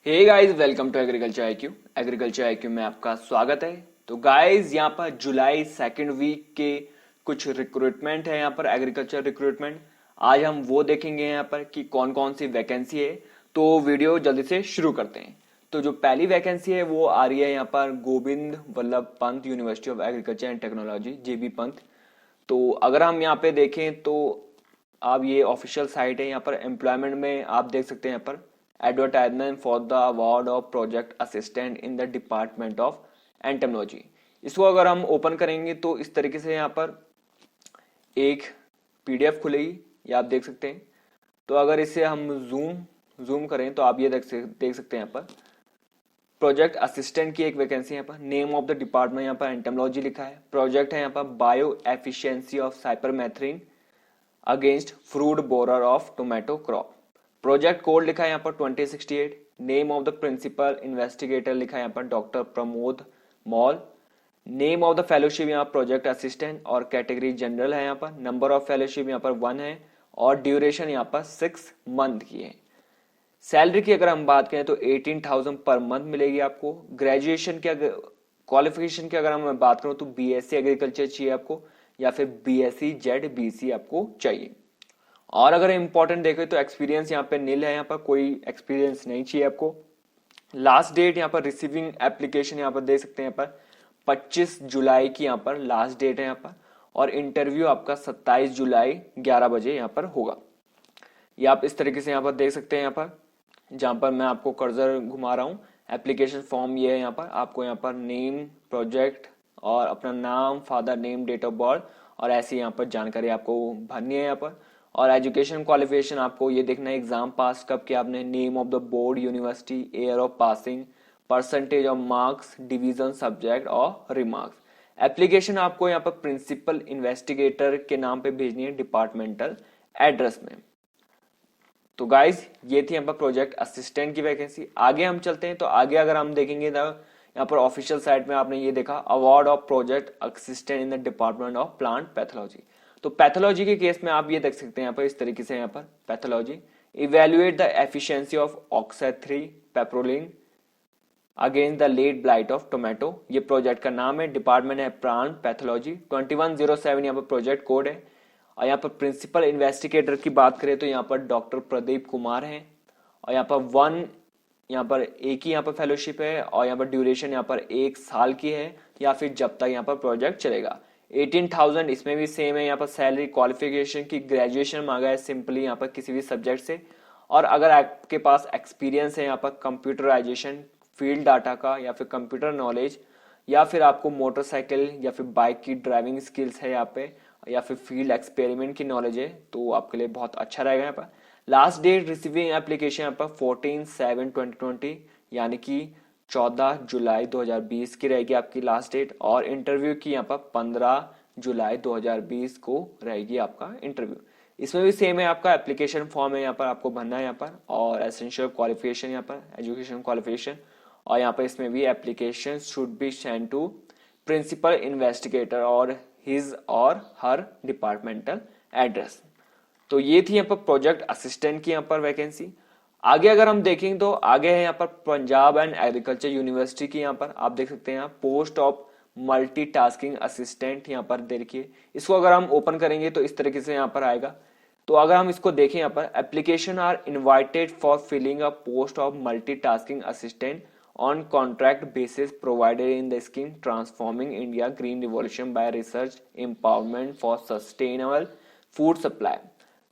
Hey guys, welcome to agriculture IQ. Agriculture IQ में आपका स्वागत है। तो गाइस, यहाँ पर जुलाई सेकंड वीक के कुछ रिक्रूटमेंट है, यहाँ पर एग्रीकल्चर रिक्रूटमेंट। आज हम वो देखेंगे यहाँ पर कि कौन कौन सी वैकेंसी है। तो वीडियो जल्दी से शुरू करते हैं। तो जो पहली वैकेंसी है वो आ रही है यहाँ पर Govind Ballabh Pant University of Agriculture and Technology, GB Pant. तो अगर हम यहाँ पे देखें तो आप ये ऑफिशियल साइट है, यहाँ पर एम्प्लॉयमेंट में आप देख सकते हैं यहाँ पर advertisement for the award of project assistant in the department of entomology. इसको अगर हम ओपन करेंगे तो इस तरीके से यहाँ पर एक पीडीएफ खुलेगी, ये आप देख सकते हैं। तो अगर इसे हम जूम करें तो आप ये देख सकते हैं यहाँ पर प्रोजेक्ट असिस्टेंट की एक वैकेंसी यहाँ पर। नेम ऑफ द डिपार्टमेंट यहाँ पर एंटेमोलॉजी लिखा है। प्रोजेक्ट है यहाँ पर bio efficiency of cypermethrin against fruit borer of tomato crop. Project code लिखा है यहाँ पर 2068। Name of the principal investigator लिखा है यहाँ पर doctor Pramod Mall. Name of the fellowship यहाँ प्रोजेक्ट असिस्टेंट और कैटेगरी जनरल है यहाँ पर। नंबर ऑफ फेलोशिप यहाँ पर 1 है और ड्यूरेशन यहाँ पर 6 मंथ की है। सैलरी की अगर हम बात करें तो 18,000 पर मंथ मिलेगी आपको। ग्रेजुएशन की क्वालिफिकेशन की अगर हम बात करूं तो बीएससी एग्रीकल्चर चाहिए आपको या फिर बीएससी जेड बीसी आपको चाहिए। और अगर इंपॉर्टेंट देखें तो एक्सपीरियंस यहाँ पे नील है, यहाँ पर कोई एक्सपीरियंस नहीं चाहिए आपको। लास्ट डेट यहाँ पर रिसीविंग एप्लीकेशन यहाँ पर देख सकते हैं, यहाँ पर 25 जुलाई की यहाँ पर लास्ट डेट है यहाँ पर। और इंटरव्यू आपका 27 जुलाई 11 बजे यहाँ पर होगा। ये आप इस तरीके से यहाँ पर देख सकते हैं, यहाँ पर जहां पर मैं आपको कर्सर घुमा रहा हूँ। एप्लीकेशन फॉर्म ये है, यहाँ पर आपको यहाँ पर नेम, प्रोजेक्ट और अपना नाम, father name, date of birth और ऐसी यहाँ पर जानकारी आपको भरनी है यहाँ पर। और एजुकेशन क्वालिफिकेशन आपको ये देखना है एग्जाम पास कब किया आपने, name of the board, university, year of passing, percentage of marks, division, subject और रिमार्क्स। एप्लीकेशन आपको यहाँ पर प्रिंसिपल इन्वेस्टिगेटर के नाम पे भेजनी है डिपार्टमेंटल एड्रेस में। तो गाइज ये थी यहाँ पर प्रोजेक्ट असिस्टेंट की वैकेंसी। आगे हम चलते हैं तो आगे अगर हम देखेंगे तो यहाँ पर ऑफिशियल साइट में आपने ये देखा award of project assistant in the department of plant pathology. तो पैथोलॉजी के केस में आप ये देख सकते हैं यहाँ पर इस तरीके से, यहाँ पर pathology evaluate the efficiency of ऑक्सा 3 पेप्रोलिन against the late blight of tomato. ये प्रोजेक्ट का नाम है, डिपार्टमेंट है प्लांट पैथोलॉजी। 2107 यहाँ पर प्रोजेक्ट कोड है। और यहाँ पर प्रिंसिपल इन्वेस्टिगेटर की बात करें तो यहाँ पर डॉक्टर प्रदीप कुमार हैं। और यहाँ पर यहाँ पर एक ही यहाँ पर फेलोशिप है और यहाँ पर ड्यूरेशन यहाँ पर 1 साल की है या फिर जब तक यहाँ पर प्रोजेक्ट चलेगा। 18,000 इसमें भी सेम है। यहाँ पर सैलरी क्वालिफिकेशन की ग्रेजुएशन मांगा है सिंपली यहाँ पर किसी भी सब्जेक्ट से। और अगर आपके पास एक्सपीरियंस है यहाँ पर कंप्यूटराइजेशन फील्ड डाटा का या फिर कंप्यूटर नॉलेज या फिर आपको मोटरसाइकिल या फिर बाइक की ड्राइविंग स्किल्स है यहाँ पे या फिर फील्ड एक्सपेरिमेंट की नॉलेज है तो आपके लिए बहुत अच्छा रहेगा। यहाँ पर लास्ट डेट रिसीविंग एप्लीकेशन यहाँ पर 14/7/2020 यानी कि 14 जुलाई 2020 की रहेगी आपकी लास्ट डेट। और इंटरव्यू की यहाँ पर 15 जुलाई 2020 को रहेगी आपका इंटरव्यू। इसमें भी सेम है, आपका एप्लीकेशन फॉर्म है यहाँ पर आपको भरना है यहाँ पर। और एसेंशियल क्वालिफिकेशन यहाँ पर एजुकेशन क्वालिफिकेशन। और यहाँ पर इसमें भी application should be send to principal investigator और हिज और हर डिपार्टमेंटल एड्रेस। तो ये थी यहाँ पर प्रोजेक्ट असिस्टेंट की यहाँ पर वैकेंसी। आगे अगर हम देखेंगे तो आगे है यहाँ पर पंजाब एंड एग्रीकल्चर यूनिवर्सिटी की यहाँ पर आप देख सकते हैं पोस्ट ऑफ मल्टीटास्किंग असिस्टेंट। यहाँ पर देखिए इसको अगर हम ओपन करेंगे तो इस तरीके से यहाँ पर आएगा। तो अगर हम इसको देखें यहाँ पर application are invited for filling a post of multitasking assistant on contract basis provided in the scheme Transforming India Green Revolution by Research Empowerment for Sustainable Food Supply।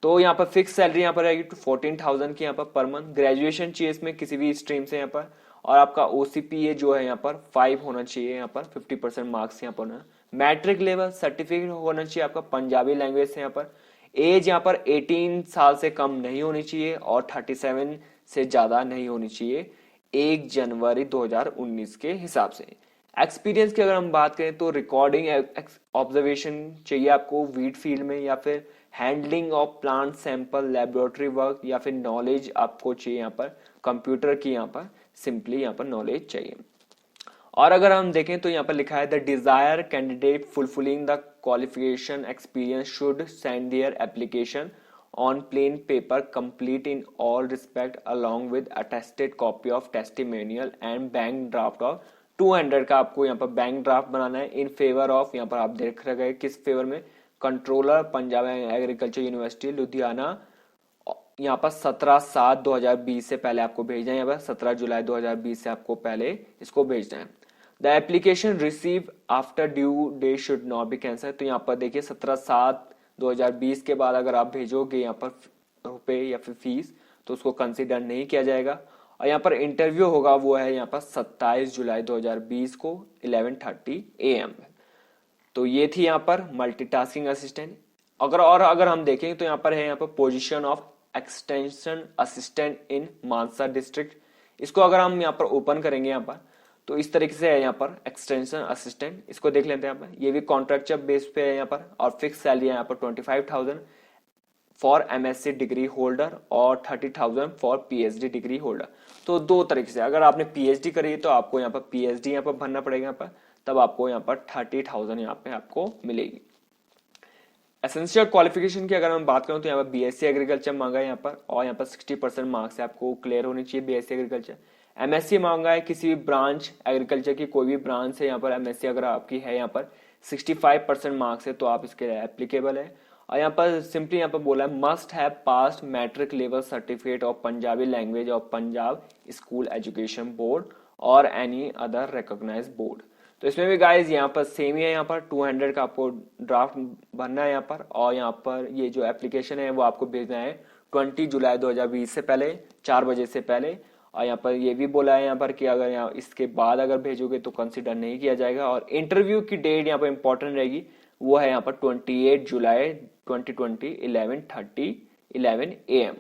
तो यहाँ पर फिक्स सैलरी यहाँ पर आएगी 14,000 की यहाँ पर मंथ। ग्रेजुएशन चाहिए इसमें किसी भी स्ट्रीम से यहाँ पर। और आपका OCPA जो है यहाँ पर 5 होना चाहिए, यहाँ पर 50% मार्क्स यहाँ पर होना। मैट्रिक लेवल सर्टिफिकेट होना चाहिए आपका पंजाबी लैंग्वेज से यहाँ पर। एज यहाँ पर 18 साल से कम नहीं होनी चाहिए और 37 से ज्यादा नहीं होनी चाहिए 1 जनवरी 2019 के हिसाब से। एक्सपीरियंस की अगर हम बात करें तो रिकॉर्डिंग ऑब्जर्वेशन चाहिए आपको वीट फील्ड में या फिर handling of plant sample, laboratory work या फिर नॉलेज आपको चाहिए यहाँ पर कंप्यूटर की यहाँ पर सिंपली यहाँ पर नॉलेज चाहिए। और अगर हम देखें तो यहाँ पर लिखा है the desire candidate fulfilling the qualification experience should send their application on plain paper complete in all respect along with attested copy of testimonial and bank draft of 200 का आपको यहाँ पर बैंक ड्राफ्ट बनाना है इन फेवर ऑफ, यहाँ पर आप देख रहे हैं किस फेवर में, controller Punjab agriculture university Ludhiana. यहाँ पर 17/7/2020 से पहले आपको भेजना है, यहाँ पर 17 जुलाई 2020 से आपको पहले इसको भेजना है। The application receive after due date should not be cancel. तो यहाँ पर देखिए 17/7/2020 के बाद अगर आप भेजोगे यहाँ पर रुपए या फिर फीस तो उसको कंसिडर नहीं किया जाएगा। और यहाँ पर इंटरव्यू होगा वो है यहाँ पर 27 जुलाई 2020 को 11:30 AM। तो ये थी यहाँ पर मल्टीटास्किंग असिस्टेंट। अगर हम देखें तो यहाँ पर है यहाँ पर position of extension assistant in Mansa district. इसको अगर हम यहाँ पर ओपन करेंगे यहाँ पर तो इस तरीके से है यहाँ पर एक्सटेंशन असिस्टेंट, इसको देख लेते हैं यहाँ पर। ये भी कॉन्ट्रैक्चुअल बेस पे है यहाँ पर और फिक्स सैलरी है यहाँ पर 25,000 फॉर MSc डिग्री होल्डर और 30,000 फॉर PhD डिग्री होल्डर। तो दो तरीके से, अगर आपने PhD करी तो आपको यहाँ पर PhD यहाँ पर भरना पड़ेगा यहाँ पर, तब आपको यहाँ पर 30,000 यहाँ पे आपको मिलेगी। एसेंशियल क्वालिफिकेशन की अगर हम बात करूं तो यहाँ पर BSc एग्रीकल्चर मांगा है यहाँ पर और यहाँ पर 60% मार्क्स है आपको क्लियर होनी चाहिए BSc एग्रीकल्चर। MSc मांगा है किसी भी ब्रांच एग्रीकल्चर की, कोई भी ब्रांच है यहाँ पर MSc अगर आपकी है यहाँ पर 65% मार्क्स है तो आप इसके एप्लीकेबल है। और यहाँ पर सिंपली यहाँ पर बोला है must have passed matric level certificate of Punjabi language of Punjab school education board और एनी अदर रिकॉग्नाइज्ड बोर्ड। तो इसमें भी गाइज यहाँ पर सेम ही है, यहाँ पर 200 का आपको ड्राफ्ट भरना है यहाँ पर और यहाँ पर ये जो एप्लीकेशन है वो आपको भेजना है 20 जुलाई 2020 से पहले 4 बजे से पहले। और यहाँ पर ये भी बोला है यहाँ पर कि अगर यहाँ इसके बाद अगर भेजोगे तो कंसिडर नहीं किया जाएगा। और इंटरव्यू की डेट यहाँ पर इंपॉर्टेंट रहेगी, वो है यहाँ पर 28 जुलाई 2020 11:30 11 AM।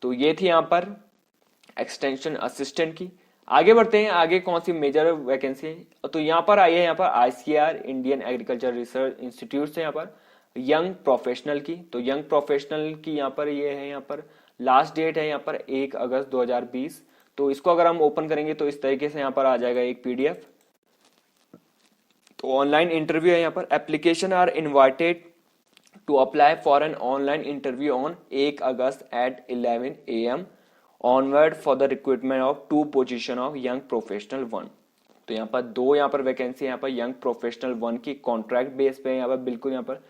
तो ये थी यहाँ पर एक्सटेंशन असिस्टेंट की। आगे बढ़ते हैं, आगे कौन सी मेजर वैकेंसी है तो यहाँ पर आई है यहाँ पर ICR Indian agriculture research institute से यहाँ पर यंग प्रोफेशनल की। तो यंग प्रोफेशनल की यहाँ पर ये है यहाँ पर लास्ट डेट है यहाँ पर 1 अगस्त 2020। तो इसको अगर हम ओपन करेंगे तो इस तरीके से यहाँ पर आ जाएगा एक PDF। तो ऑनलाइन इंटरव्यू है यहाँ पर। Application are invited to apply for an online interview on 1 August at 11 AM onward for the recruitment of 2 position of young professional 1। तो यहाँ पर 2 यहाँ पर वैकेंसी यहाँ पर यंग प्रोफेशनल 1 की कॉन्ट्रैक्ट बेस पे यहाँ पर बिल्कुल यहाँ पर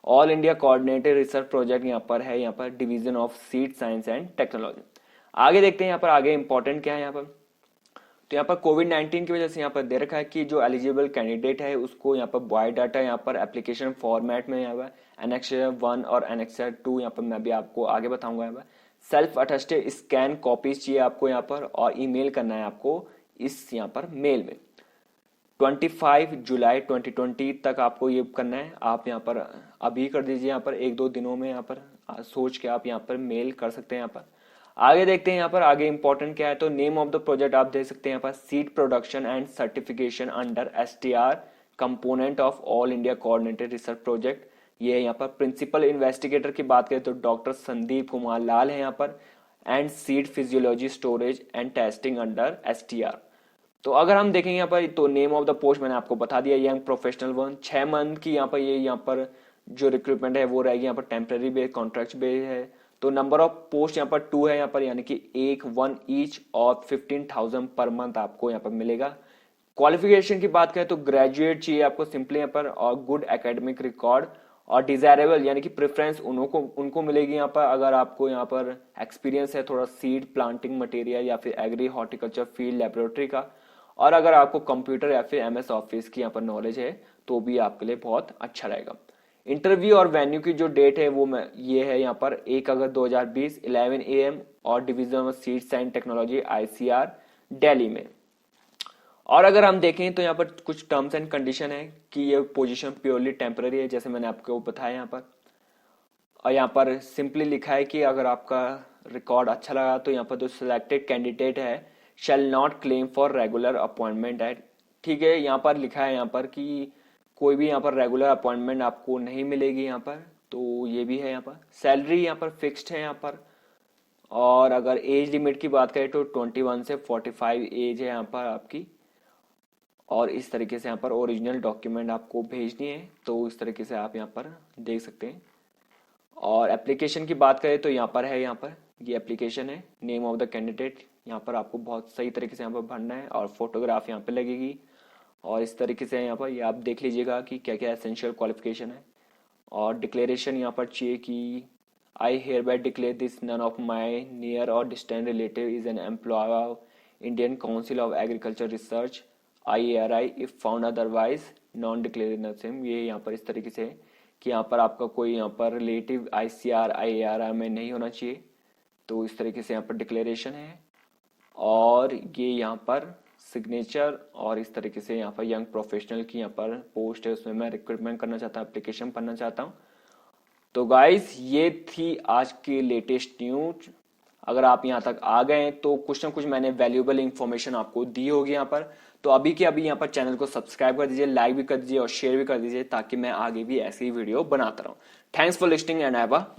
all India coordinated research project यहाँ पर है, यहाँ पर division of seed science and technology. आगे देखते हैं यहाँ पर आगे इंपॉर्टेंट क्या है यहाँ पर। तो यहाँ पर कोविड-19 की वजह से यहाँ पर दे रखा है कि जो एलिजिबल कैंडिडेट है उसको यहाँ पर बायोडाटा यहाँ पर एप्लीकेशन फॉर्मेट में यहाँ पर एनेक्सर 1 और एनेक्सर 2 यहाँ पर मैं भी आपको आगे बताऊंगा। यहाँ पर सेल्फ अटेस्टेड स्कैन कॉपीज चाहिए आपको यहाँ पर और ईमेल करना है आपको इस यहाँ पर मेल में। 25 जुलाई 2020 तक आपको ये करना है। आप यहाँ पर अभी कर दीजिए, यहाँ पर 1-2 दिनों में यहाँ पर सोच के आप यहाँ पर मेल कर सकते हैं। यहाँ पर आगे देखते हैं यहाँ पर आगे इंपॉर्टेंट क्या है। तो नेम ऑफ द प्रोजेक्ट आप देख सकते हैं यहाँ पर seed production and certification under STR component of all India coordinated research project. ये यहाँ पर प्रिंसिपल इन्वेस्टिगेटर की बात करें तो डॉक्टर संदीप कुमार लाल है यहाँ पर and seed physiology storage and testing under STR। तो अगर हम देखेंगे यहाँ पर तो नेम ऑफ द पोस्ट मैंने आपको बता दिया, यंग प्रोफेशनल 1 6 मंथ की यहाँ पर ये यहाँ पर जो रिक्रूटमेंट है वो रहेगी यहाँ पर टेम्पररी बेस कॉन्ट्रैक्ट बेस है। तो नंबर ऑफ पोस्ट यहाँ पर 2 है यहाँ पर यानी कि 1 ईच और 15,000 पर मंथ आपको यहाँ पर मिलेगा। क्वालिफिकेशन की बात करें तो ग्रेजुएट चाहिए आपको सिंपली यहाँ पर और गुड एकेडमिक रिकॉर्ड और डिजायरेबल यानी कि प्रेफरेंस उनको मिलेगी यहाँ पर अगर आपको यहाँ पर एक्सपीरियंस है थोड़ा सीड प्लांटिंग मटेरियल या फिर एग्री हॉर्टिकल्चर फील्ड लेबोरेटरी का, और अगर आपको कंप्यूटर या फिर MS ऑफिस की यहाँ पर नॉलेज है तो भी आपके लिए बहुत अच्छा रहेगा। इंटरव्यू और वेन्यू की जो डेट है वो ये है यहाँ पर 1 अगस्त 2020 11 AM और division of seeds and technology ICR Delhi में। और अगर हम देखें तो यहाँ पर कुछ टर्म्स एंड कंडीशन है कि ये पोजीशन प्योरली टेम्पररी है जैसे मैंने आपको बताया यहाँ पर। और यहाँ पर सिंपली लिखा है कि अगर आपका रिकॉर्ड अच्छा लगा तो यहाँ पर जो सिलेक्टेड कैंडिडेट है shall not claim for regular appointment at. ठीक है, यहाँ पर लिखा है यहाँ पर कि कोई भी यहाँ पर रेगुलर अपॉइंटमेंट आपको नहीं मिलेगी यहाँ पर। तो ये भी है यहाँ पर। सैलरी यहाँ पर फिक्स्ड है यहाँ पर। और अगर एज लिमिट की बात करें तो 21 से 45 एज है यहाँ पर आपकी। और इस तरीके से यहाँ पर ओरिजिनल डॉक्यूमेंट आपको भेजनी है तो इस तरीके से आप यहाँ पर देख सकते हैं। और एप्लीकेशन की बात करें तो यहाँ पर है, यहाँ पर ये एप्लीकेशन है, नेम ऑफ द कैंडिडेट, यहाँ पर आपको बहुत सही तरीके से यहाँ पर भरना है और फोटोग्राफ यहाँ पे लगेगी। और इस तरीके से यहाँ पर ये आप देख लीजिएगा कि क्या क्या एसेंशियल क्वालिफिकेशन है। और डिक्लेरेशन यहाँ पर चाहिए कि I hereby declare this none of my near or distant relative is an employee of Indian Council of Agriculture Research IARI if found otherwise non declaration. ये यहाँ पर इस तरीके से है कि यहाँ पर आपका कोई यहाँ पर रिलेटिव ICR IARI में नहीं होना चाहिए। तो इस तरीके से यहाँ पर डिक्लेरेशन है। और ये यहाँ पर सिग्नेचर और इस तरीके से यहाँ पर यंग प्रोफेशनल की यहाँ पर पोस्ट है, उसमें मैं रिक्रूटमेंट करना चाहता हूँ, एप्लीकेशन भरना चाहता हूँ। तो गाइस ये थी आज की लेटेस्ट न्यूज। अगर आप यहाँ तक आ गए तो कुछ ना कुछ मैंने वैल्यूएबल इंफॉर्मेशन आपको दी होगी यहाँ पर। तो अभी के अभी यहाँ पर चैनल को सब्सक्राइब कर दीजिए, लाइक भी कर दीजिए और शेयर भी कर दीजिए ताकि मैं आगे भी ऐसी वीडियो बनाता रहूँ। Thanks for listing and have a